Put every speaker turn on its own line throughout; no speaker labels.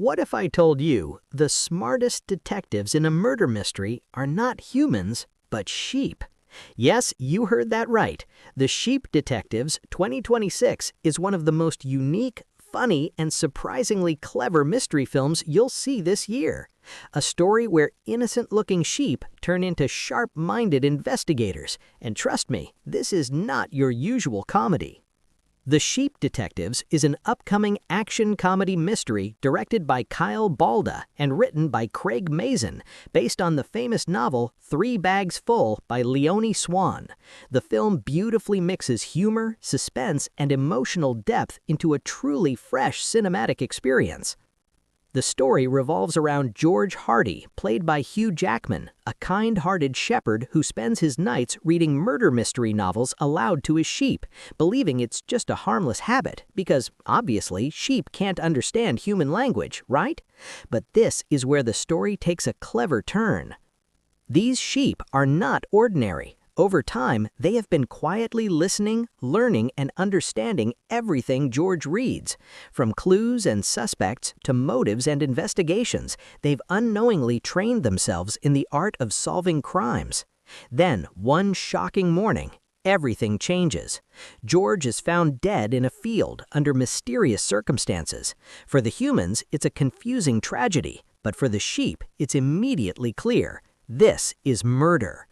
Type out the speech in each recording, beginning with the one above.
What if I told you the smartest detectives in a murder mystery are not humans, but sheep? Yes, you heard that right. The Sheep Detectives 2026 is one of the most unique, funny, and surprisingly clever mystery films you'll see this year. A story where innocent-looking sheep turn into sharp-minded investigators. And trust me, this is not your usual comedy. The Sheep Detectives is an upcoming action comedy mystery directed by Kyle Balda and written by Craig Mazin, based on the famous novel 3 Bags Full by Leonie Swann. The film beautifully mixes humor, suspense, and emotional depth into a truly fresh cinematic experience. The story revolves around George Hardy, played by Hugh Jackman, a kind-hearted shepherd who spends his nights reading murder mystery novels aloud to his sheep, believing it's just a harmless habit, because, obviously, sheep can't understand human language, right? But this is where the story takes a clever turn. These sheep are not ordinary. Over time, they have been quietly listening, learning, and understanding everything George reads. From clues and suspects to motives and investigations, they've unknowingly trained themselves in the art of solving crimes. Then, one shocking morning, everything changes. George is found dead in a field under mysterious circumstances. For the humans, it's a confusing tragedy, but for the sheep, it's immediately clear. This is murder.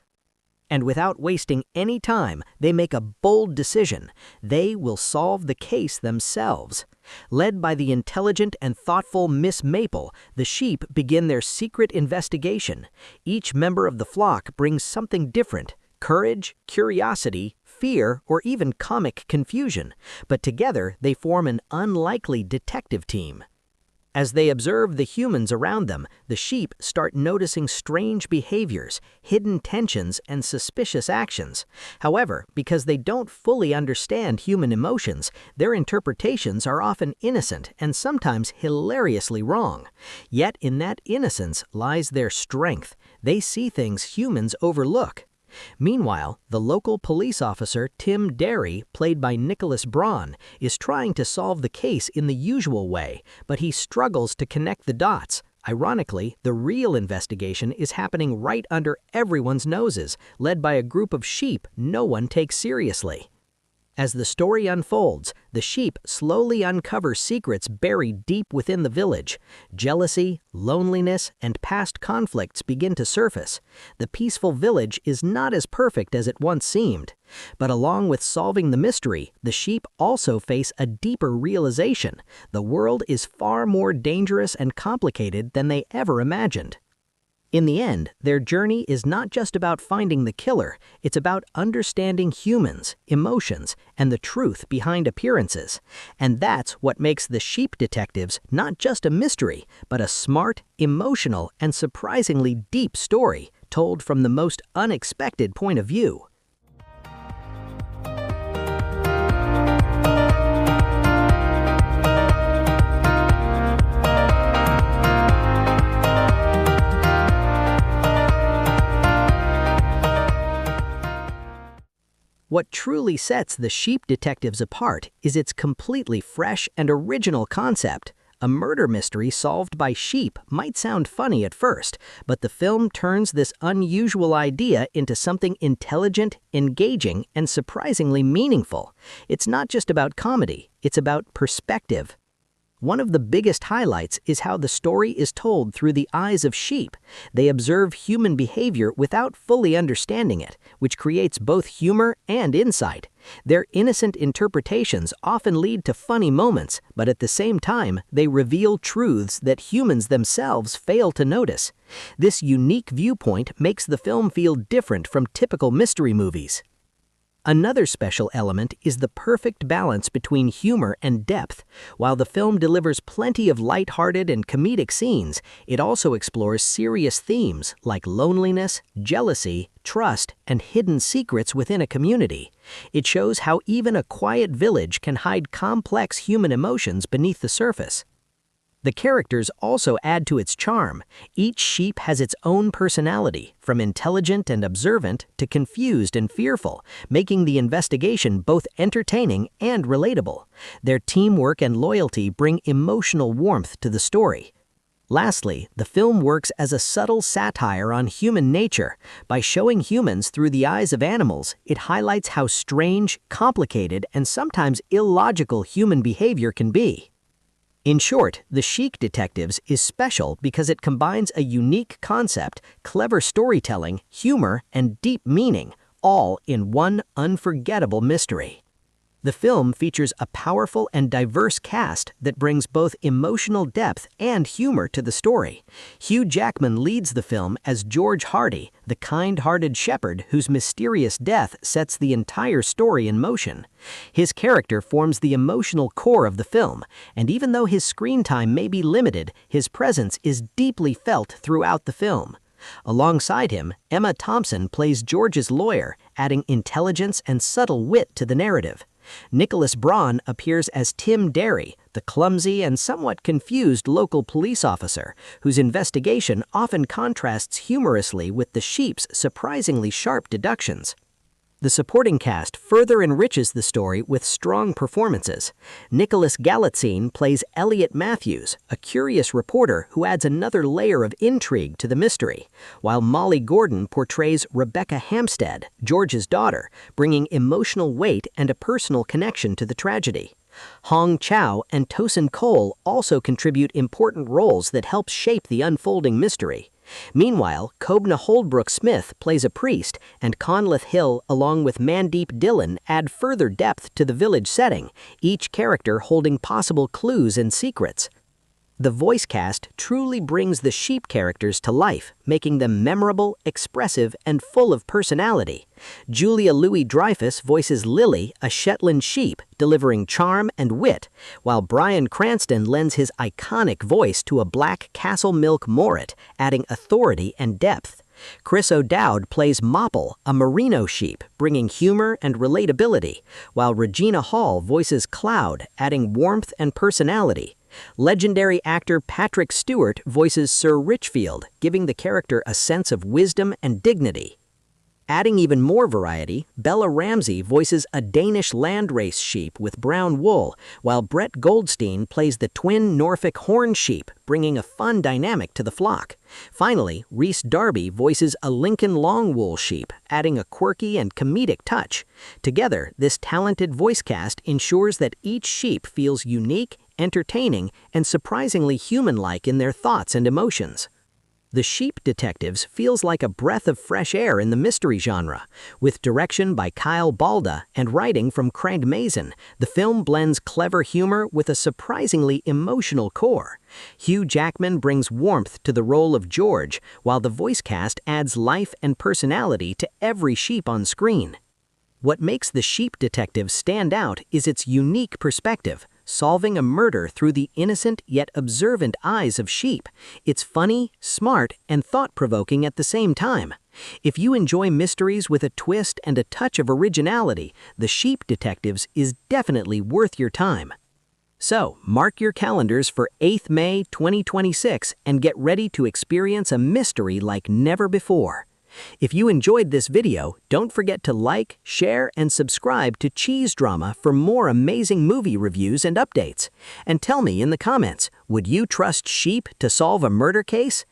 And without wasting any time, they make a bold decision. They will solve the case themselves. Led by the intelligent and thoughtful Miss Maple, the sheep begin their secret investigation. Each member of the flock brings something different: courage, curiosity, fear, or even comic confusion. But together, they form an unlikely detective team. As they observe the humans around them, the sheep start noticing strange behaviors, hidden tensions, and suspicious actions. However, because they don't fully understand human emotions, their interpretations are often innocent and sometimes hilariously wrong. Yet in that innocence lies their strength. They see things humans overlook. Meanwhile, the local police officer Tim Derry, played by Nicholas Braun, is trying to solve the case in the usual way, but he struggles to connect the dots. Ironically, the real investigation is happening right under everyone's noses, led by a group of sheep no one takes seriously. As the story unfolds, the sheep slowly uncover secrets buried deep within the village. Jealousy, loneliness, and past conflicts begin to surface. The peaceful village is not as perfect as it once seemed. But along with solving the mystery, the sheep also face a deeper realization. The world is far more dangerous and complicated than they ever imagined. In the end, their journey is not just about finding the killer, it's about understanding humans, emotions, and the truth behind appearances. And that's what makes the Sheep Detectives not just a mystery, but a smart, emotional, and surprisingly deep story told from the most unexpected point of view. What truly sets the Sheep Detectives apart is its completely fresh and original concept. A murder mystery solved by sheep might sound funny at first, but the film turns this unusual idea into something intelligent, engaging, and surprisingly meaningful. It's not just about comedy, it's about perspective. One of the biggest highlights is how the story is told through the eyes of sheep. They observe human behavior without fully understanding it, which creates both humor and insight. Their innocent interpretations often lead to funny moments, but at the same time, they reveal truths that humans themselves fail to notice. This unique viewpoint makes the film feel different from typical mystery movies. Another special element is the perfect balance between humor and depth. While the film delivers plenty of lighthearted and comedic scenes, it also explores serious themes like loneliness, jealousy, trust, and hidden secrets within a community. It shows how even a quiet village can hide complex human emotions beneath the surface. The characters also add to its charm. Each sheep has its own personality, from intelligent and observant to confused and fearful, making the investigation both entertaining and relatable. Their teamwork and loyalty bring emotional warmth to the story. Lastly, the film works as a subtle satire on human nature. By showing humans through the eyes of animals, it highlights how strange, complicated, and sometimes illogical human behavior can be. In short, The Chic Detectives is special because it combines a unique concept, clever storytelling, humor, and deep meaning, all in one unforgettable mystery. The film features a powerful and diverse cast that brings both emotional depth and humor to the story. Hugh Jackman leads the film as George Hardy, the kind-hearted shepherd whose mysterious death sets the entire story in motion. His character forms the emotional core of the film, and even though his screen time may be limited, his presence is deeply felt throughout the film. Alongside him, Emma Thompson plays George's lawyer, adding intelligence and subtle wit to the narrative. Nicholas Braun appears as Tim Derry, the clumsy and somewhat confused local police officer, whose investigation often contrasts humorously with the sheep's surprisingly sharp deductions. The supporting cast further enriches the story with strong performances. Nicholas Galitzine plays Elliot Matthews, a curious reporter who adds another layer of intrigue to the mystery, while Molly Gordon portrays Rebecca Hampstead, George's daughter, bringing emotional weight and a personal connection to the tragedy. Hong Chow and Tosin Cole also contribute important roles that help shape the unfolding mystery. Meanwhile, Kobna Holdbrook-Smith plays a priest, and Conleth Hill along with Mandeep Dillon add further depth to the village setting, each character holding possible clues and secrets. The voice cast truly brings the sheep characters to life, making them memorable, expressive, and full of personality. Julia Louis-Dreyfus voices Lily, a Shetland sheep, delivering charm and wit, while Bryan Cranston lends his iconic voice to a black Castle Milk Morit, adding authority and depth. Chris O'Dowd plays Mopple, a merino sheep, bringing humor and relatability, while Regina Hall voices Cloud, adding warmth and personality. Legendary actor Patrick Stewart voices Sir Richfield, giving the character a sense of wisdom and dignity. Adding even more variety, Bella Ramsey voices a Danish landrace sheep with brown wool, while Brett Goldstein plays the twin Norfolk horn sheep, bringing a fun dynamic to the flock. Finally, Rhys Darby voices a Lincoln longwool sheep, adding a quirky and comedic touch. Together, this talented voice cast ensures that each sheep feels unique, entertaining, and surprisingly human-like in their thoughts and emotions. The Chic Detectives feels like a breath of fresh air in the mystery genre. With direction by Kyle Balda and writing from Craig Mazin, the film blends clever humor with a surprisingly emotional core. Hugh Jackman brings warmth to the role of George, while the voice cast adds life and personality to every sheep on screen. What makes The Chic Detectives stand out is its unique perspective, solving a murder through the innocent yet observant eyes of sheep. It's funny, smart, and thought-provoking at the same time. If you enjoy mysteries with a twist and a touch of originality, The Chic Detectives is definitely worth your time. So, mark your calendars for 8th May 2026 and get ready to experience a mystery like never before. If you enjoyed this video, don't forget to like, share, and subscribe to CheezeDrama for more amazing movie reviews and updates. And tell me in the comments, would you trust sheep to solve a murder case?